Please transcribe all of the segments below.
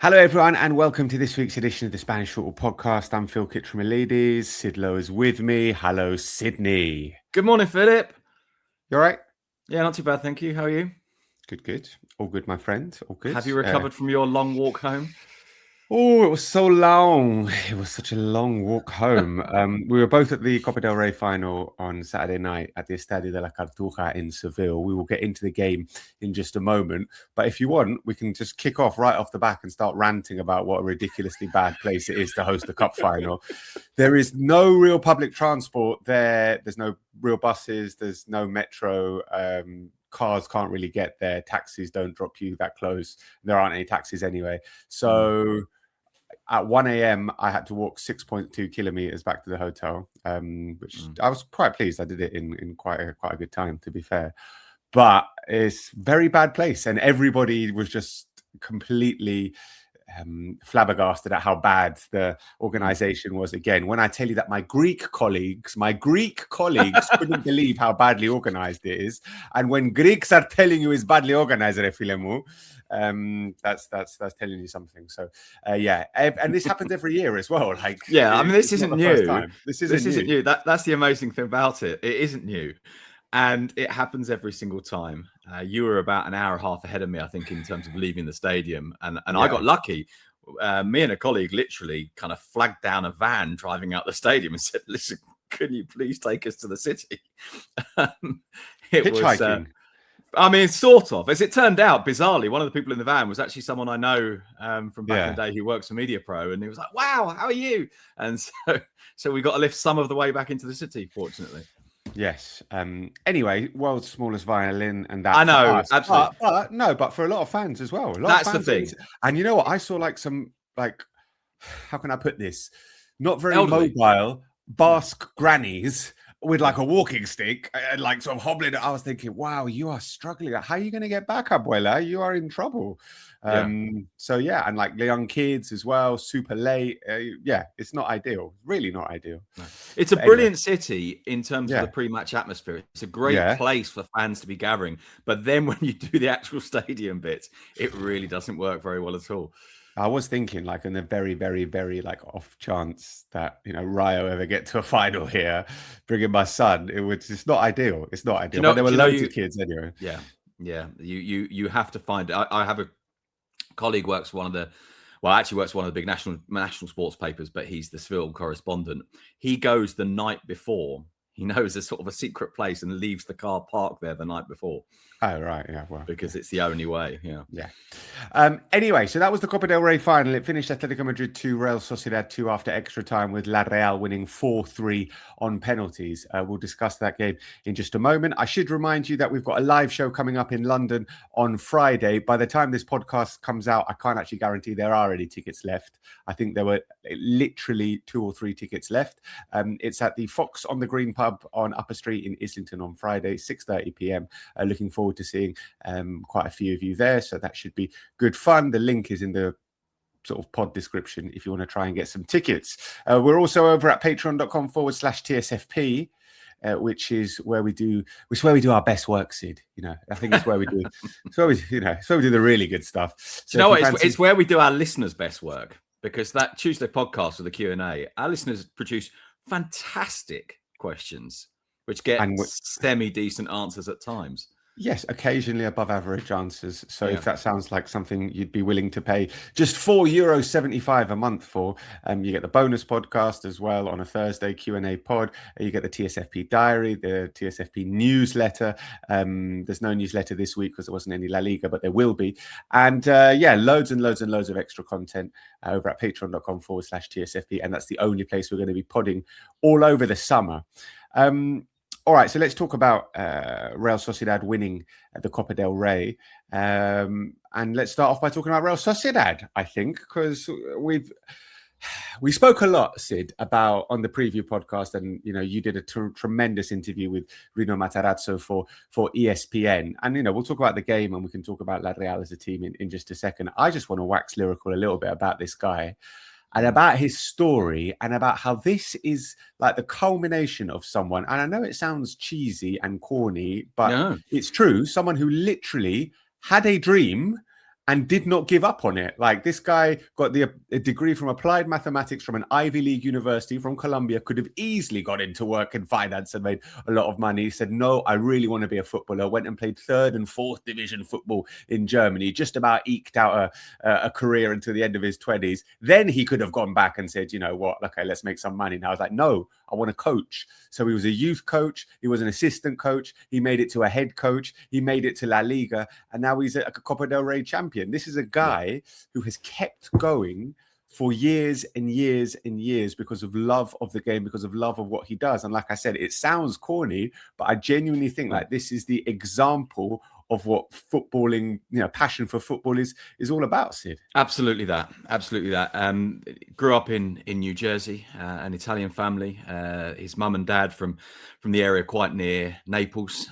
Hello, everyone, and welcome to this week's edition of the Spanish Football Podcast. I'm Phil Kitromilides. Sid Lowe is with me. Hello, Sydney. Good morning, Philip. You all right? Yeah, not too bad, thank you. How are you? Good. All good, my friend. All good. Have you recovered from your long walk home? Oh, it was so long. It was such a long walk home. We were both at the Copa del Rey final on Saturday night at the Estadio de la Cartuja in Seville. We will get into the game in just a moment. But if you want, we can just kick off right off the back and start ranting about what a ridiculously bad place it is to host a cup final. There is no real public transport there. There's no real buses. There's no metro. Cars can't really get there. Taxis don't drop you that close. There aren't any taxis anyway. So at 1 a.m., I had to walk 6.2 kilometers back to the hotel, which I was quite pleased. I did it in quite a good time, to be fair. But it's a very bad place. And everybody was just completely flabbergasted at how bad the organization was again. When I tell you that my Greek colleagues couldn't believe how badly organized it is. And when Greeks are telling you it's badly organized, Refilemu, that's telling you something. So and this happens every year as well. Like, I mean, this isn't new. This isn't new. That's the amazing thing about it. It isn't new. And it happens every single time. You were about an hour and a half ahead of me, I think, in terms of leaving the stadium. And I got lucky. Me and a colleague literally kind of flagged down a van driving out the stadium and said, listen, can you please take us to the city? Hitchhiking. I mean, sort of. As it turned out, bizarrely, one of the people in the van was actually someone I know from back in the day who works for Media Pro. And he was like, wow, how are you? And so we got to lift some of the way back into the city, fortunately. Yes. Anyway, world's smallest violin, and that I know, absolutely. But for a lot of fans as well. That's the thing. And you know what? I saw how can I put this? Not very Elderly. mobile Basque grannies with like a walking stick and like sort of hobbling. I was thinking, wow, you are struggling. How are you going to get back, abuela? You are in trouble. And like the young kids as well, super late. It's not ideal. Really not ideal. No. It's a brilliant city in terms of the pre-match atmosphere. It's a great place for fans to be gathering. But then when you do the actual stadium bits, it really doesn't work very well at all. I was thinking, like, in the very, very, very like off chance that Rayo ever get to a final here, bringing my son, it's not ideal. It's not ideal. But there were loads of kids anyway. Yeah. You have to find. I have a colleague works for one of the big national sports papers, but he's the Seville correspondent. He goes the night before. He knows a sort of a secret place and leaves the car parked there the night before. Oh, right. Yeah. Well, because it's the only way. Yeah. Anyway, so that was the Copa del Rey final. It finished Atletico Madrid 2, Real Sociedad 2 after extra time, with La Real winning 4-3 on penalties. We'll discuss that game in just a moment. I should remind you that we've got a live show coming up in London on Friday. By the time this podcast comes out, I can't actually guarantee there are any tickets left. I think there were literally 2 or 3 tickets left. It's at the Fox on the Green pub on Upper Street in Islington on Friday, 6:30 p.m. Looking forward to seeing quite a few of you there, so that should be good fun. The link is in the sort of pod description if you want to try and get some tickets. We're also over at patreon.com/TSFP, which is where we do our best work, Sid. I think it's where we do it's where we do the really good stuff. So it's where we do our listeners' best work, because that Tuesday podcast with the Q&A, our listeners produce fantastic questions which get semi-decent answers at times. Yes, occasionally above average answers. So if that sounds like something you'd be willing to pay just €4.75 a month for, you get the bonus podcast as well on a Thursday Q&A pod. You get the TSFP diary, the TSFP newsletter. There's no newsletter this week because there wasn't any La Liga, but there will be. And loads and loads and loads of extra content over at patreon.com/TSFP. And that's the only place we're going to be podding all over the summer. All right, so let's talk about Real Sociedad winning the Copa del Rey. And let's start off by talking about Real Sociedad, I think, because we spoke a lot, Sid, about on the preview podcast, and you did a tremendous interview with Reno Matarato for ESPN. And we'll talk about the game, and we can talk about La Real as a team in just a second. I just want to wax lyrical a little bit about this guy, and about his story, and about how this is like the culmination of someone. And I know it sounds cheesy and corny, but it's true. Someone who literally had a dream and did not give up on it. Like, this guy got a degree from applied mathematics from an Ivy League university from Columbia, could have easily got into work in finance and made a lot of money. He said, no, I really want to be a footballer. Went and played 3rd and 4th division football in Germany, just about eked out a career until the end of his 20s. Then he could have gone back and said, you know what, okay, let's make some money. Now I was like, no, I want to coach. So he was a youth coach. He was an assistant coach. He made it to a head coach. He made it to La Liga. And now he's a Copa del Rey champion. This is a guy who has kept going for years and years and years because of love of the game, because of love of what he does. And like I said, it sounds corny, but I genuinely think like this is the example of what footballing, you know, passion for football is all about, Sid. Absolutely that. Grew up in New Jersey, an Italian family. His mum and dad from the area quite near Naples.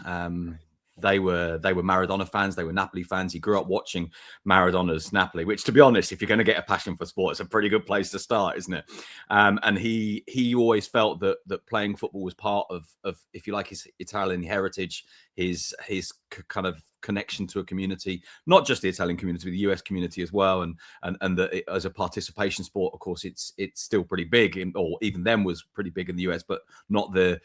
They were Maradona fans. They were Napoli fans. He grew up watching Maradona's Napoli, which, to be honest, if you're going to get a passion for sport, it's a pretty good place to start, isn't it? And he always felt that playing football was part of, if you like, his Italian heritage, his kind of connection to a community, not just the Italian community, but the US community as well. And that as a participation sport, of course, it's still pretty big, or even then was pretty big in the US, but not the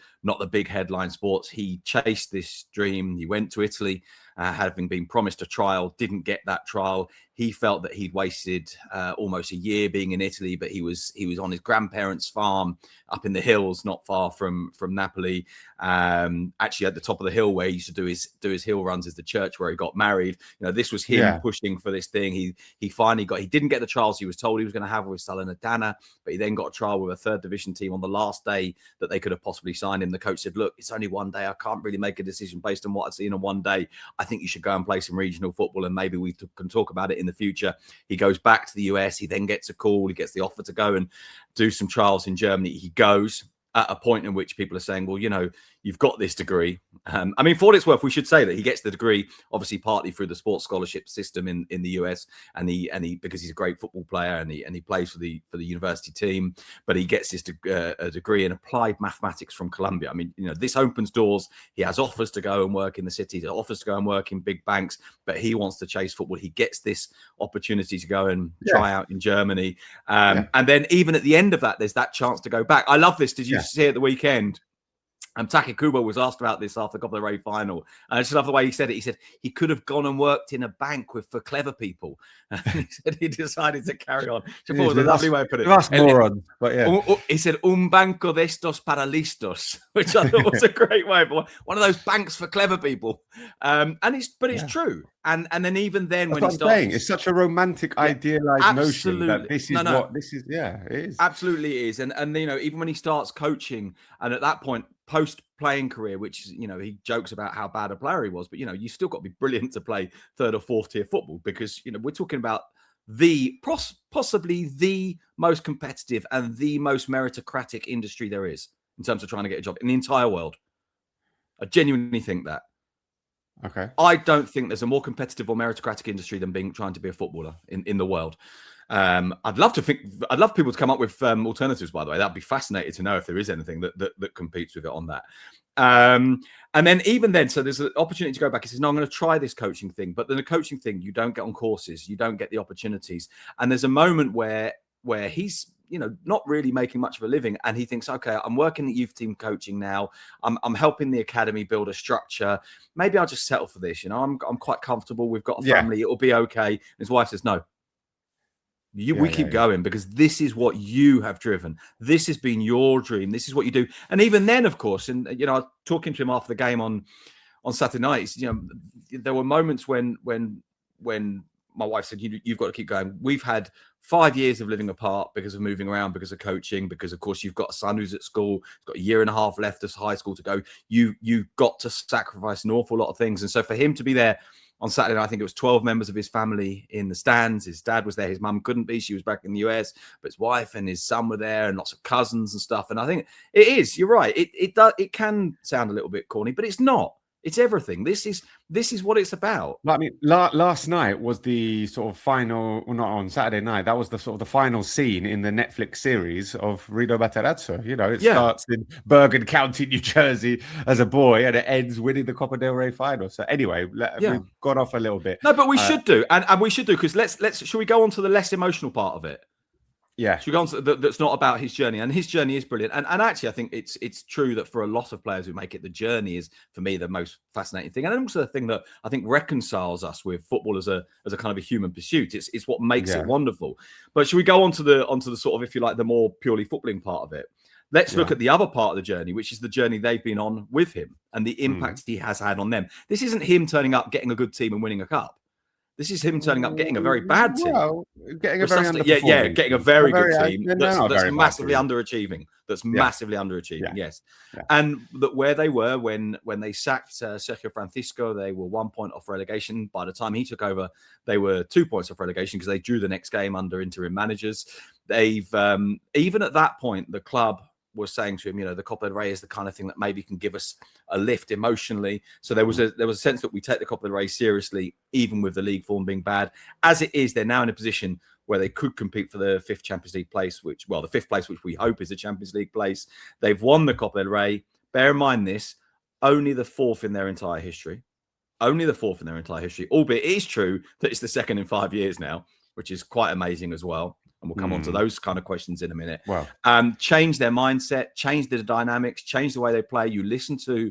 big headline sports. He chased this dream. He went to Italy, having been promised a trial, didn't get that trial. He felt that he'd wasted almost a year being in Italy, but he was on his grandparents' farm up in the hills, not far from Napoli. Actually, at the top of the hill where he used to do his hill runs is the church where he got married. You know, this was him pushing for this thing. He finally he didn't get the trials he was told he was going to have with Salernitana, but he then got a trial with a 3rd division team on the last day that they could have possibly signed him. The coach said, look, it's only one day. I can't really make a decision based on what I've seen on one day. I think you should go and play some regional football, and maybe we can talk about it in the future. He goes back to the US. He then gets a call. He gets the offer to go and do some trials in Germany. He goes at a point in which people are saying, well, you know, you've got this degree. I mean, for what it's worth, we should say that he gets the degree, obviously partly through the sports scholarship system in the US, and he because he's a great football player and he plays for the university team, but he gets his a degree in applied mathematics from Columbia. I mean, you know, this opens doors. He has offers to go and work in the city, offers to go and work in big banks, but he wants to chase football. He gets this opportunity to go and try out in Germany. And then even at the end of that, there's that chance to go back. I love this. Did you see at the weekend? Taki Kubo was asked about this after the Copa del Rey final. And I just love the way he said it. He said he could have gone and worked in a bank for clever people. And he said he decided to carry on. It was a lovely way to put it. That's morons, but he said, un banco de estos para listos, which I thought was a great way. But one of those banks for clever people. It's true. And then even then, that's when he starts saying, it's such a romantic, idealized notion that this is what this is. Yeah, it is. Absolutely it is. And you know, even when he starts coaching, and at that point, post-playing career, which, you know, he jokes about how bad a player he was, but, you know, you still got to be brilliant to play 3rd or 4th tier football, because, you know, we're talking about possibly the most competitive and the most meritocratic industry there is in terms of trying to get a job in the entire world. I genuinely think that. Okay. I don't think there's a more competitive or meritocratic industry than trying to be a footballer in the world. I'd love people to come up with alternatives, by the way. That'd be fascinating to know if there is anything that competes with it on that. And then even then, so there's an opportunity to go back. He says, no, I'm going to try this coaching thing. But then the coaching thing, you don't get on courses. You don't get the opportunities. And there's a moment where he's, you know, not really making much of a living. And he thinks, okay, I'm working at youth team coaching now. I'm helping the academy build a structure. Maybe I'll just settle for this. You know, I'm quite comfortable. We've got a family. It'll be okay. And his wife says, no. We keep going, because this is what you have driven. This has been your dream. This is what you do. And even then, of course, and, you know, I was talking to him after the game on Saturday nights, you know, there were moments when my wife said, you've got to keep going. We've had 5 years of living apart because of moving around, because of coaching, because, of course, you've got a son who's at school. He's got a year and a half left of high school to go. You've got to sacrifice an awful lot of things. And so for him to be there on Saturday night, I think it was 12 members of his family in the stands. His dad was there. His mum couldn't be. She was back in the US. But his wife and his son were there, and lots of cousins and stuff. And I think it is. You're right. It can sound a little bit corny, but it's not. It's everything. This is what it's about. I mean, last night was the sort of final, well, not on Saturday night. That was the sort of the final scene in the Netflix series of Reno Matarato. You know, it starts in Bergen County, New Jersey, as a boy, and it ends winning the Copa del Rey final. So anyway, we've got off a little bit. No, but we should do, and we should do, because let's. Should we go on to the less emotional part of it? Yeah. Should we go on to that's not about his journey? And his journey is brilliant. And actually, I think it's true that for a lot of players who make it, the journey is, for me, the most fascinating thing. And also the thing that I think reconciles us with football as a kind of a human pursuit. It's what makes it wonderful. But should we go on to the sort of, if you like, the more purely footballing part of it? Let's look at the other part of the journey, which is the journey they've been on with him and the impact he has had on them. This isn't him turning up, getting a good team and winning a cup. This is him turning up, getting a very bad team. Well, getting a very underperforming getting a very good team that's massively team. underachieving. That's massively underachieving. Yes, and that where they were when they sacked Sergio Francisco, they were 1 point off relegation. By the time he took over, they were 2 points off relegation because they drew the next game under interim managers. They've even at that point, the club was saying to him, you know, the Copa del Rey is the kind of thing that maybe can give us a lift emotionally. So there was a sense that we take the Copa del Rey seriously, even with the league form being bad. As it is, they're now in a position where they could compete for the fifth Champions League place, the fifth place, which we hope is the Champions League place. They've won the Copa del Rey. Bear in mind this, only the fourth in their entire history. Only the fourth in their entire history, albeit it is true that it's the second in 5 years now, which is quite amazing as well. And we'll come on to those kind of questions in a minute. Wow. Change their mindset, change the dynamics, change the way they play. You listen to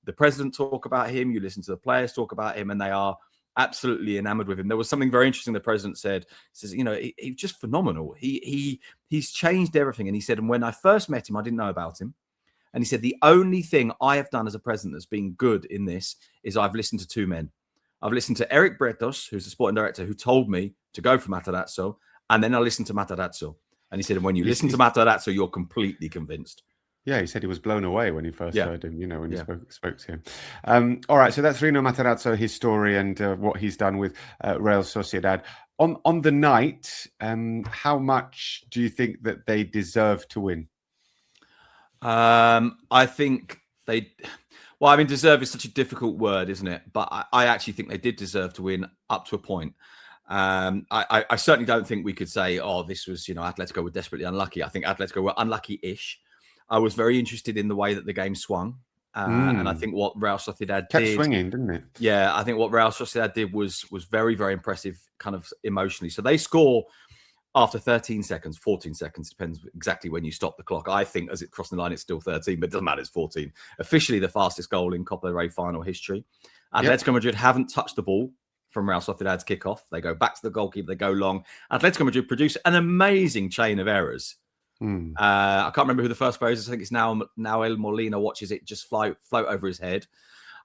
the president talk about him, you listen to the players talk about him, and they are absolutely enamored with him. There was something very interesting the president said. He says, you know, he's just phenomenal. He's changed everything. And he said, and when I first met him, I didn't know about him. And he said, the only thing I have done as a president that's been good in this is I've listened to two men. I've listened to Eric Bretos, who's the sporting director, who told me to go for Matarazzo. And then I listened to Matarazzo. And he said, and when you listen to Matarazzo, you're completely convinced. Yeah, he said he was blown away when he first heard him, you know, when he spoke to him. All right, so that's Reno Matarazzo, his story and what he's done with Real Sociedad. On the night, how much do you think that they deserve to win? I think they... Well, I mean, deserve is such a difficult word, isn't it? But I actually think they did deserve to win up to a point. I certainly don't think we could say, oh, this was, you know, Atletico were desperately unlucky. I think Atletico were unlucky-ish. I was very interested in the way that the game swung. And I think what Real Sociedad kept swinging, didn't it? Yeah, I think what Real Sociedad did was very, very impressive kind of emotionally. So they score after 13 seconds, 14 seconds, depends exactly when you stop the clock. I think as it crossed the line, it's still 13, but it doesn't matter, it's 14. Officially the fastest goal in Copa del Rey final history. Atletico Madrid haven't touched the ball from Real Sociedad's kickoff. They go back to the goalkeeper, they go long. Atletico Madrid produce an amazing chain of errors. I can't remember who the first player is. I think it's now El Molina watches it just float over his head.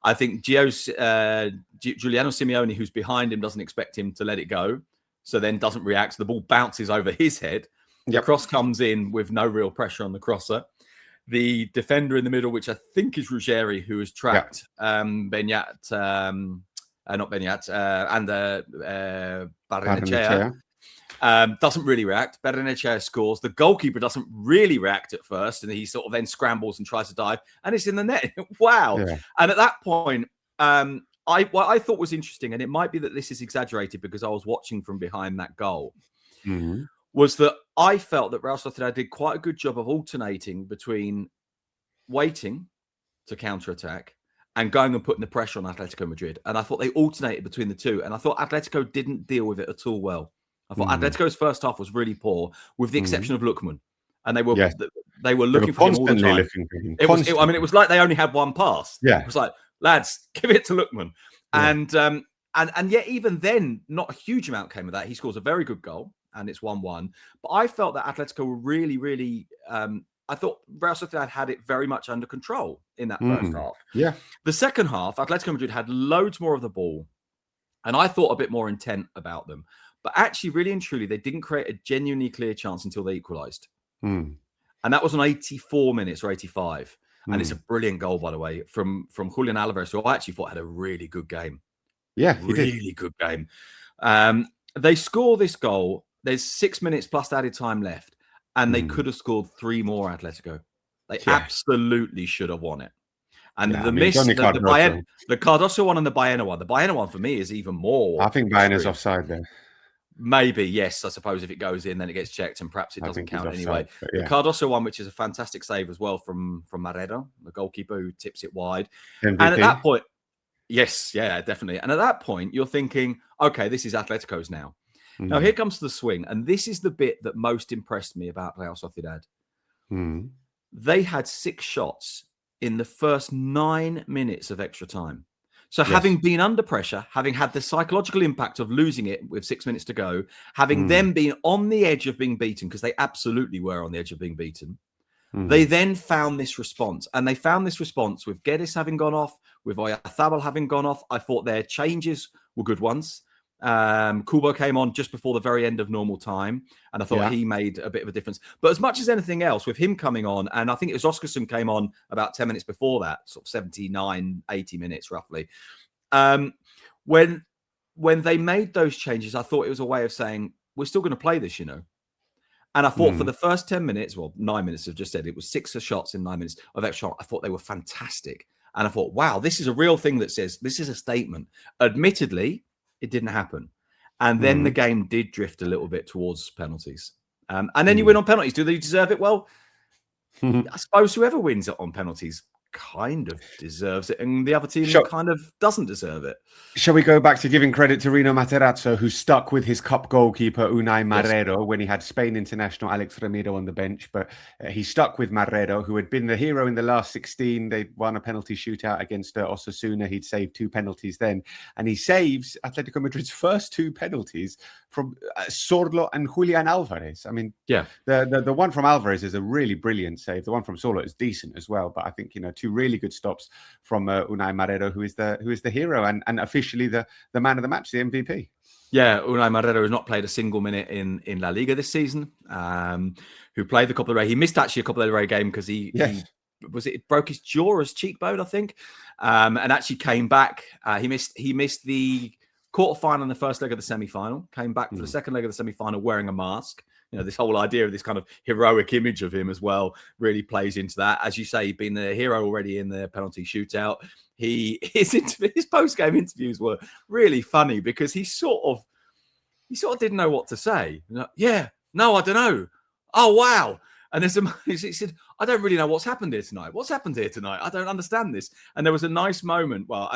I think Giuliano Simeone, who's behind him, doesn't expect him to let it go, so then doesn't react. So the ball bounces over his head. The cross comes in with no real pressure on the crosser. The defender in the middle, which I think is Ruggeri, who has tracked Beñat, not Beñat, and Barrenechea. Doesn't really react. Barrenechea scores. The goalkeeper doesn't really react at first, and he sort of then scrambles and tries to dive, and it's in the net. Wow! Yeah. And at that point, what I thought was interesting, and it might be that this is exaggerated because I was watching from behind that goal, was that I felt that Real Sociedad did quite a good job of alternating between waiting to counter-attack and going and putting the pressure on Atletico Madrid. And I thought they alternated between the two, and I thought Atletico didn't deal with it at all well. I thought Atletico's first half was really poor, with the exception of Lookman, and they were looking for him all the time. It was like they only had one pass. Yeah, it was like, lads, give it to Lookman, and yet even then, not a huge amount came of that. He scores a very good goal, and it's 1-1. But I felt that Atletico were really, really. I thought Real Sociedad had it very much under control in that first half. Yeah, the second half, Atletico Madrid had loads more of the ball, and I thought a bit more intent about them. But actually, really and truly, they didn't create a genuinely clear chance until they equalised. And that was on 84 minutes or 85. And it's a brilliant goal, by the way, from Julian Alvarez, who I actually thought had a really good game. Yeah, really good game. They score this goal. There's 6 minutes plus added time left. And they could have scored 3 more, Atletico. They absolutely should have won it. And Yeah, the I mean, miss, Johnny Cardoso. the Cardoso one and the Baena one. The Baena one for me is even more. I think Baena's offside there. Maybe, yes. I suppose if it goes in, then it gets checked, and perhaps it I doesn't think he's count offside, anyway. but The yeah. Cardoso one, which is a fantastic save as well from Marrero, the goalkeeper who tips it wide. MVP. And at that point, yes, yeah, definitely. And at that point, you're thinking, okay, this is Atletico's now. Now, here comes the swing. And this is the bit that most impressed me about Real Sociedad. They had 6 shots in the first 9 minutes of extra time. So having been under pressure, having had the psychological impact of losing it with 6 minutes to go, having them been on the edge of being beaten, because they absolutely were on the edge of being beaten, they then found this response. And they found this response with Guedes having gone off, with Oyarzábal having gone off. I thought their changes were good ones. Kubo came on just before the very end of normal time, and I thought he made a bit of a difference. But as much as anything else, with him coming on, and I think it was Oskarsson came on about 10 minutes before that, sort of 79, 80 minutes roughly. When they made those changes, I thought it was a way of saying, we're still going to play this, And I thought for the first 10 minutes, well, 9 minutes, I've just said, it was 6 shots in 9 minutes of extra shot. I thought they were fantastic. And I thought, wow, this is a real thing that says, this is a statement. Admittedly, it didn't happen. And then the game did drift a little bit towards penalties. And then you win on penalties. Do they deserve it? Well, I suppose whoever wins it on penalties kind of deserves it, and the other team kind of doesn't deserve it. Shall we go back to giving credit to Reno Matarato, who stuck with his cup goalkeeper Unai Marrero when he had Spain international Alex Ramiro on the bench, but he stuck with Marrero, who had been the hero in the last 16. They'd won a penalty shootout against Osasuna. He'd saved 2 penalties then, and he saves Atletico Madrid's first 2 penalties from Sorlo and Julian Alvarez. I mean, the one from Alvarez is a really brilliant save. The one from Sorlo is decent as well, but I think 2 really good stops from Unai Marrero, who is the hero and officially the man of the match, the MVP. Yeah, Unai Marrero has not played a single minute in La Liga this season. Who played the Copa del Rey? He missed actually a Copa del Rey game because he broke his jaw or his cheekbone, I think, and actually came back. He missed the quarterfinal and the first leg of the semi-final. Came back for the second leg of the semi-final wearing a mask. This whole idea of this kind of heroic image of him as well really plays into that. As you say, he'd been the hero already in the penalty shootout. His post-game interviews were really funny because he sort of didn't know what to say. Yeah, no, I don't know. Oh, wow. And he said, I don't really know what's happened here tonight. What's happened here tonight? I don't understand this. And there was a nice moment. Well,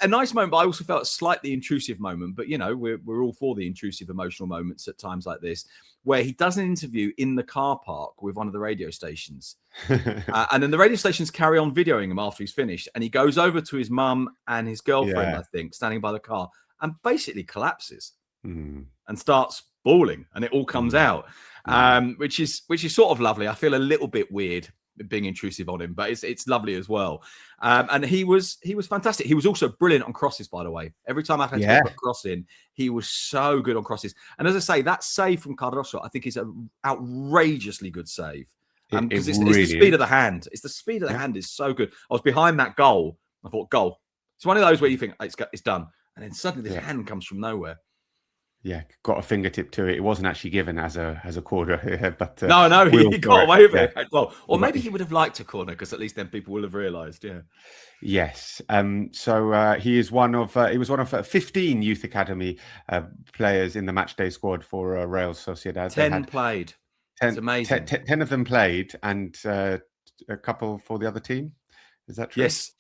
a nice moment, but I also felt a slightly intrusive moment. But, we're all for the intrusive emotional moments at times like this, where he does an interview in the car park with one of the radio stations. And then the radio stations carry on videoing him after he's finished. And he goes over to his mum and his girlfriend, I think, standing by the car, and basically collapses and starts bawling. And it all comes out, which is sort of lovely. I feel a little bit weird being intrusive on him, but it's lovely as well. And he was fantastic. He was also brilliant on crosses, by the way. Every time I had to put a cross in, he was so good on crosses. And as I say, that save from Cardoso, I think, is an outrageously good save. Because it's the speed of the hand. It's the speed of the hand is so good. I was behind that goal. I thought, goal. It's one of those where you think it's done, and then suddenly this hand comes from nowhere. Yeah, got a fingertip to it. It wasn't actually given as a corner, but no, he got away with it. Well, or maybe he would have liked a corner because at least then people will have realised. Yeah. Yes. So he was one of 15 youth academy players in the matchday squad for Real Sociedad. 10 played. It's amazing. 10 of them played, and a couple for the other team. Is that true? Yes.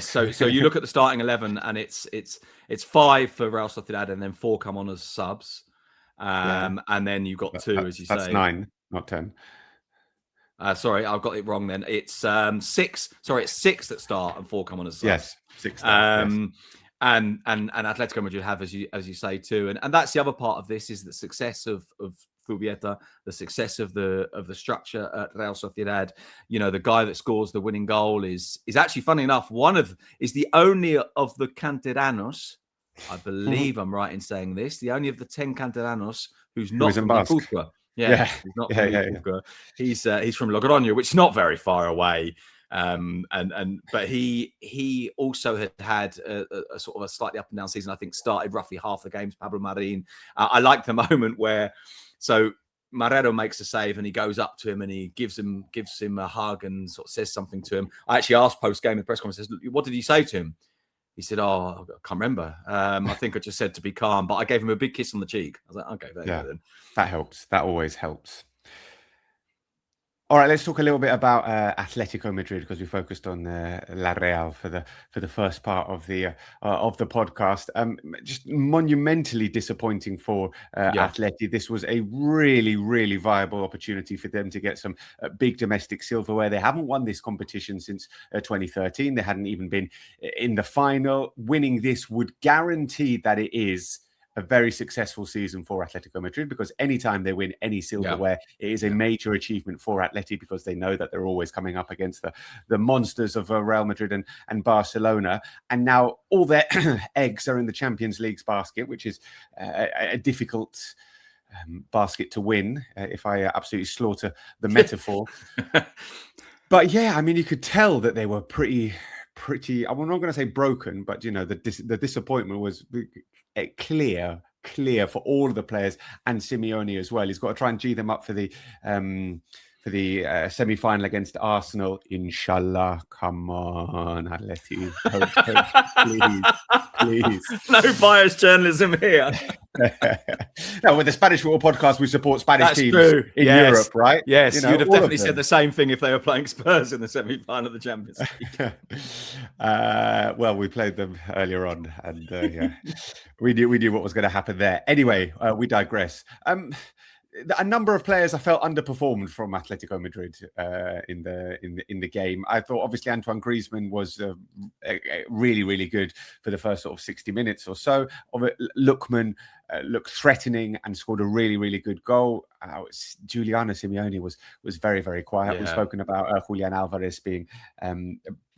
So you look at the starting 11, and it's 5 for Real Sociedad, and then 4 come on as subs, and then you've got 2, as you say. That's 9, not 10. Sorry, I've got it wrong. Then it's 6. Sorry, it's 6 that start and 4 come on as subs. Yes, 6. And Atletico Madrid have, as you say, 2, and that's the other part of this is the success of Zubieta, the success of the structure at Real Sociedad. The guy that scores the winning goal is actually, funny enough, is the only of the canteranos. I believe I'm right in saying this. The only of the 10 canteranos who's not from Guipúzcoa. Yeah, he's not from Guipúzcoa. He's from Logroño, which is not very far away. But he also had a sort of a slightly up and down season. I think started roughly half the games. Pablo Marin. I like the moment where. So Marrero makes a save and he goes up to him and he gives him a hug and sort of says something to him. I actually asked post-game in the press conference, what did he say to him? He said, I can't remember. I think I just said to be calm, but I gave him a big kiss on the cheek. I was like, okay, there you go then. That helps. That always helps. All right, let's talk a little bit about Atletico Madrid, because we focused on La Real for the first part of the podcast. Just monumentally disappointing for Atleti. This was a really, really viable opportunity for them to get some big domestic silverware. They haven't won this competition since 2013. They hadn't even been in the final. Winning this would guarantee that it is a very successful season for Atletico Madrid, because anytime they win any silverware, it is a major achievement for Atleti, because they know that they're always coming up against the monsters of Real Madrid and Barcelona. And now all their eggs are in the Champions League's basket, which is a difficult basket to win, if I absolutely slaughter the metaphor. But yeah, I mean, you could tell that they were pretty, I'm not going to say broken, but, the disappointment was clear for all of the players and Simeone as well. He's got to try and G them up for the semi-final against Arsenal. Inshallah, come on, Atleti. Please. No biased journalism here. No, with the Spanish Football Podcast, we support Spanish teams in Europe, right? Yes, you'd have definitely said the same thing if they were playing Spurs in the semi-final of the Champions League. Well, we played them earlier on, and we knew what was going to happen there. Anyway, we digress. A number of players I felt underperformed from Atletico Madrid in the game. I thought obviously Antoine Griezmann was really, really good for the first sort of 60 minutes or so of it. Lookman looked threatening and scored a really, really good goal. Giuliano Simeone was very, very quiet. We've spoken about Julian Alvarez being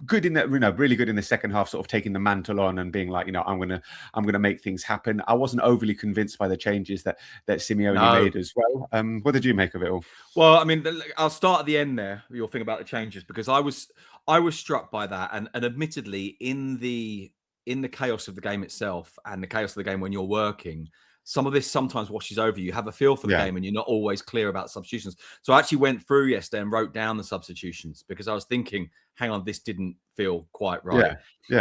good in that, really good in the second half, sort of taking the mantle on and being like, I'm gonna make things happen. I wasn't overly convinced by the changes that Simeone made as well. What did you make of it all? Well, I mean, I'll start at the end there. Your thing about the changes, because I was struck by that, and admittedly in the chaos of the game itself and the chaos of the game when you're working, some of this sometimes washes over you. You have a feel for the game and you're not always clear about substitutions. So I actually went through yesterday and wrote down the substitutions, because I was thinking, hang on, this didn't feel quite right. So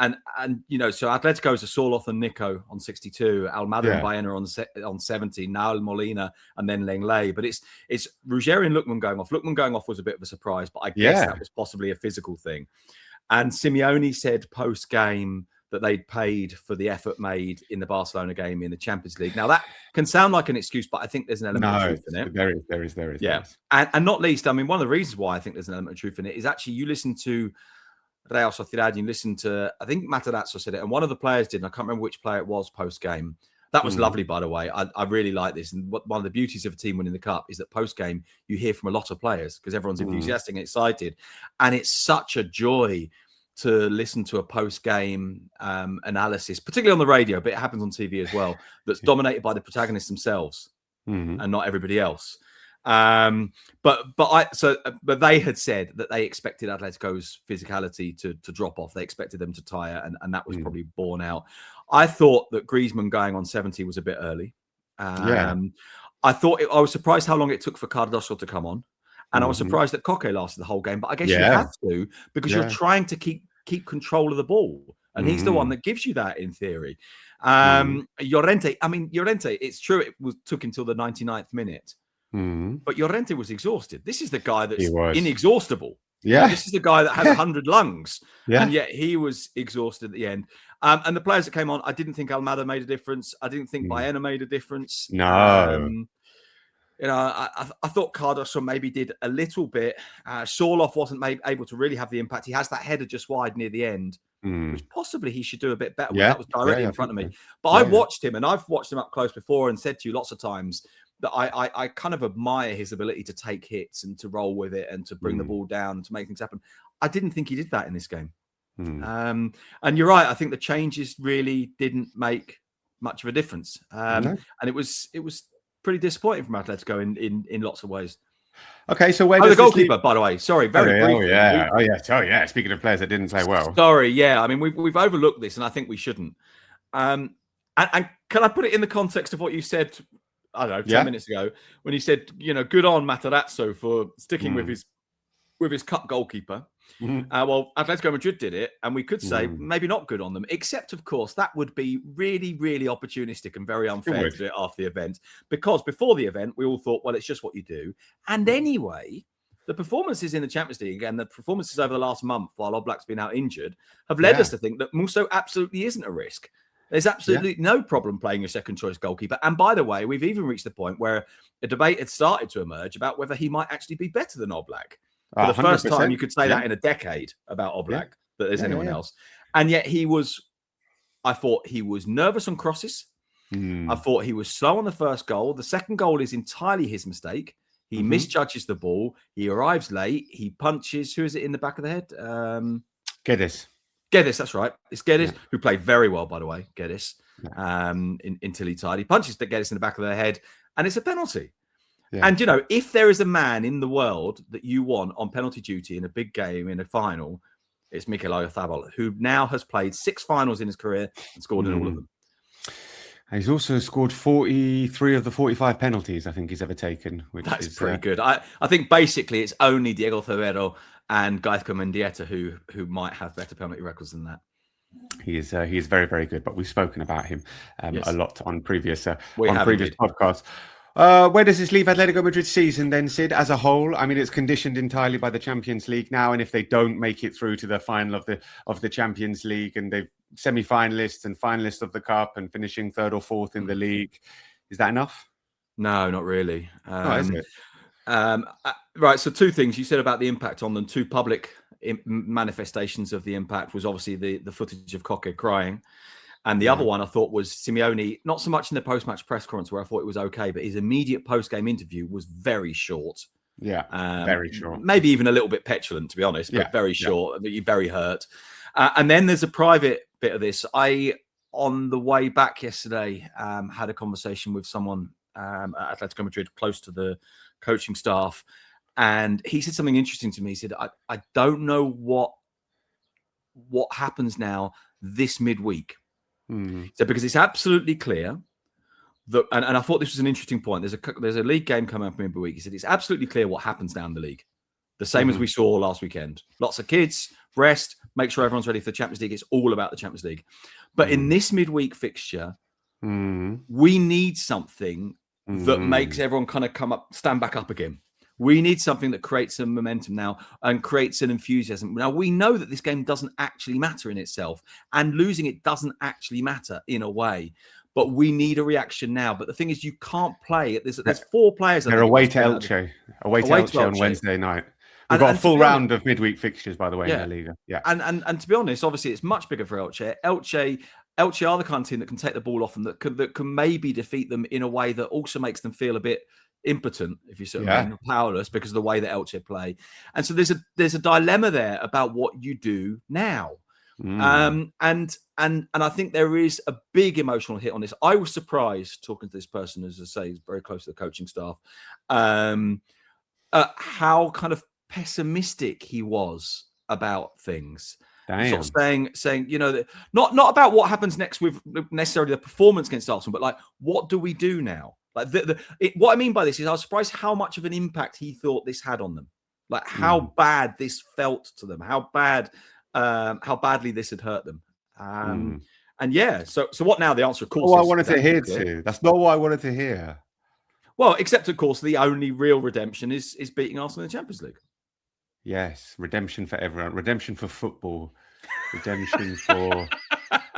Atletico is a Soloth and Nico on 62, Almada and Baena on 70, Naul Molina and then Lenglet. But it's Ruggeri and Lookman going off. Lookman going off was a bit of a surprise, but I guess that was possibly a physical thing. And Simeone said post-game that they'd paid for the effort made in the Barcelona game in the Champions League. Now, that can sound like an excuse, but I think there's an element of truth in it. There is. Yeah. And not least, I mean, one of the reasons why I think there's an element of truth in it is actually you listen to Real Sociedad, you listen to, I think Matarato said it, and one of the players did, and I can't remember which player it was post-game. That was lovely, by the way. I really like this. And one of the beauties of a team winning the cup is that post-game, you hear from a lot of players because everyone's enthusiastic and excited. And it's such a joy to listen to a post-game analysis, particularly on the radio, but it happens on TV as well, that's dominated by the protagonists themselves and not everybody else. But they had said that they expected Atletico's physicality to drop off. They expected them to tire, and that was probably borne out. I thought that Griezmann going on 70 was a bit early. I was surprised how long it took for Cardoso to come on. And I was surprised that Koke lasted the whole game. But I guess you have to, because you're trying to keep control of the ball. And he's the one that gives you that in theory. Llorente, it's true it took until the 99th minute. But Llorente was exhausted. This is the guy that's inexhaustible. Yeah. This is the guy that had 100 lungs. Yeah. And yet he was exhausted at the end. And the players that came on, I didn't think Almada made a difference. I didn't think Baena made a difference. No. I thought Cardoso maybe did a little bit. Sorloth wasn't able to really have the impact. He has that header just wide near the end, which possibly he should do a bit better with. That was directly in front of me. But I watched him, and I've watched him up close before and said to you lots of times that I kind of admire his ability to take hits and to roll with it and to bring the ball down, to make things happen. I didn't think he did that in this game. And you're right. I think the changes really didn't make much of a difference. And it was pretty disappointing from Atletico in lots of ways. Okay, so where does the goalkeeper, by the way? Sorry, very briefly. Oh yeah. Speaking of players that didn't play well. Sorry, I mean, we've overlooked this, and I think we shouldn't. And can I put it in the context of what you said I don't know, 10 minutes ago, when he said, good on Matarazzo for sticking with his cup goalkeeper. Well, Atletico Madrid did it, and we could say maybe not good on them, except, of course, that would be really, really opportunistic and very unfair to do it after the event, because before the event, we all thought, well, it's just what you do. And anyway, the performances in the Champions League and the performances over the last month while Oblak's been out injured have led us to think that Musso absolutely isn't a risk. There's absolutely no problem playing your second choice goalkeeper. And by the way, we've even reached the point where a debate had started to emerge about whether he might actually be better than Oblak. For the first time, you could say that in a decade about Oblak, that there's anyone else. And yet I thought he was nervous on crosses. I thought he was slow on the first goal. The second goal is entirely his mistake. He misjudges the ball. He arrives late. He punches. Who is it in the back of the head? Guedes, that's right. It's Guedes, who played very well, by the way, Guedes, until he tied. He punches the Guedes in the back of the head, and it's a penalty. Yeah. And, if there is a man in the world that you want on penalty duty in a big game, in a final, it's Mikel Oyarzabal, who now has played 6 finals in his career and scored in all of them. And he's also scored 43 of the 45 penalties I think he's ever taken. That's pretty good. I think basically it's only Diego Ferrero and Gaizka Mendieta who might have better penalty records than that. He is very, very good, but we've spoken about him a lot on previous podcasts. Where does this leave Atletico Madrid's season then, Sid, as a whole? I mean, it's conditioned entirely by the Champions League now, and if they don't make it through to the final of the Champions League, and they're semi-finalists and finalists of the Cup and finishing 3rd or 4th in the league, is that enough? No, not really. Is it? Right, so 2 things you said about the impact on them. 2 public manifestations of the impact was obviously the footage of Koke crying. And the other one I thought was Simeone, not so much in the post-match press conference where I thought it was okay, but his immediate post-game interview was very short. Yeah, very short. Maybe even a little bit petulant, to be honest, but very short. Very hurt. And then there's a private bit of this. On the way back yesterday, had a conversation with someone at Atletico Madrid close to the coaching staff. And he said something interesting to me. He said, I don't know what happens now this midweek. So because it's absolutely clear that, and I thought this was an interesting point. There's a league game coming up midweek. He said it's absolutely clear what happens down the league. The same as we saw last weekend. Lots of kids, rest, make sure everyone's ready for the Champions League. It's all about the Champions League. But in this midweek fixture, we need something that makes everyone kind of stand back up again. We need something that creates some momentum now and creates an enthusiasm. Now, we know that this game doesn't actually matter in itself, and losing it doesn't actually matter in a way. But we need a reaction now. But the thing is, you can't play it. There's 4 players. They're away to Elche. Away to Elche on Wednesday night. We've got a full round of midweek fixtures, by the way, in the Liga. Yeah. And to be honest, obviously, it's much bigger for Elche. Elche are the kind of team that can take the ball off them, that can maybe defeat them in a way that also makes them feel a bit impotent, if you see what I mean, powerless, because of the way that Elche play. And so there's a dilemma there about what you do now. And I think there is a big emotional hit on this. I was surprised, talking to this person, as I say, is very close to the coaching staff, how kind of pessimistic he was about things. Sort of saying, that not about what happens next with necessarily the performance against Arsenal, but like, what do we do now? Like what I mean by this is I was surprised how much of an impact he thought this had on them. Like how bad this felt to them, how badly this had hurt them. So what now? The answer, of course, I wanted to hear too. That's not what I wanted to hear. Well, except of course the only real redemption is beating Arsenal in the Champions League. Yes, redemption for everyone, redemption for football, redemption for...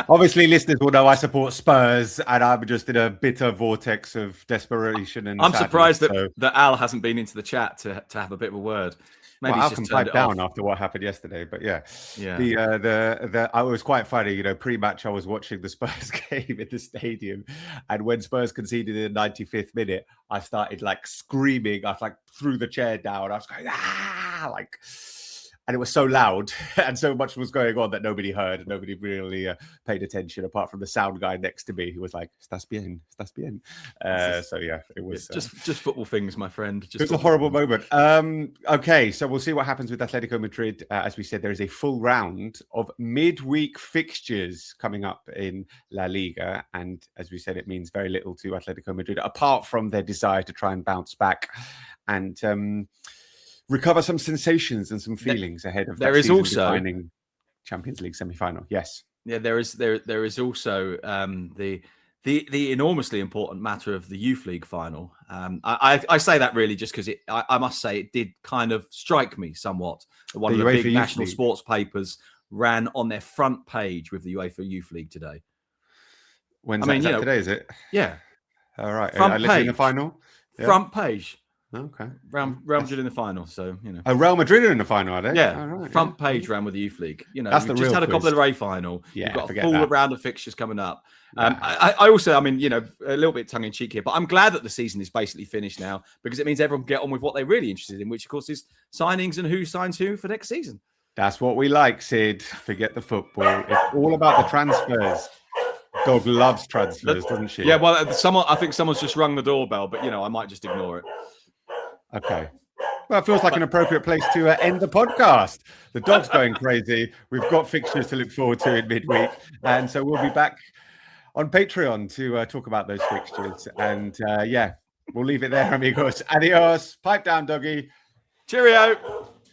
Obviously, listeners will know I support Spurs, and I'm just in a bitter vortex of desperation. And I'm surprised that Al hasn't been into the chat to have a bit of a word. Maybe Al can pipe down after what happened yesterday, but yeah. I was quite funny. Pre-match I was watching the Spurs game in the stadium, and when Spurs conceded in the 95th minute, I started like screaming. I threw the chair down. I was going and it was so loud and so much was going on that nobody heard and nobody really paid attention apart from the sound guy next to me who was like, "Estás bien, estás bien." So yeah, it was just football things, my friend. It was a horrible moment. Okay, so we'll see what happens with Atletico Madrid. As we said, there is a full round of midweek fixtures coming up in La Liga, and as we said, it means very little to Atletico Madrid apart from their desire to try and bounce back and recover some sensations and some feelings ahead of there is also defining Champions League semi-final. Yes. Yeah, there is also the enormously important matter of the Youth League final. I say that really just because I must say it did kind of strike me somewhat that one of the big national sports papers ran on their front page with the UEFA Youth League today. When's that today, is it? Yeah. All right. Front page. In the final? Yeah. Front page. Okay. Real Madrid in the final, so Real Madrid are in the final, are they? Yeah. Right, front page ran with the Youth League. That's we've just had a Copa del Rey final. Yeah, you've got a full round of fixtures coming up. Yeah. I also, a little bit tongue in cheek here, but I'm glad that the season is basically finished now because it means everyone can get on with what they're really interested in, which of course is signings and who signs who for next season. That's what we like, Sid. Forget the football. It's all about the transfers. Dog loves transfers, doesn't she? Yeah, well, I think someone's just rung the doorbell, but I might just ignore it. Okay. Well, it feels like an appropriate place to end the podcast. The dog's going crazy. We've got fixtures to look forward to in midweek. And so we'll be back on Patreon to talk about those fixtures. And we'll leave it there, amigos. Adios. Pipe down, doggy. Cheerio.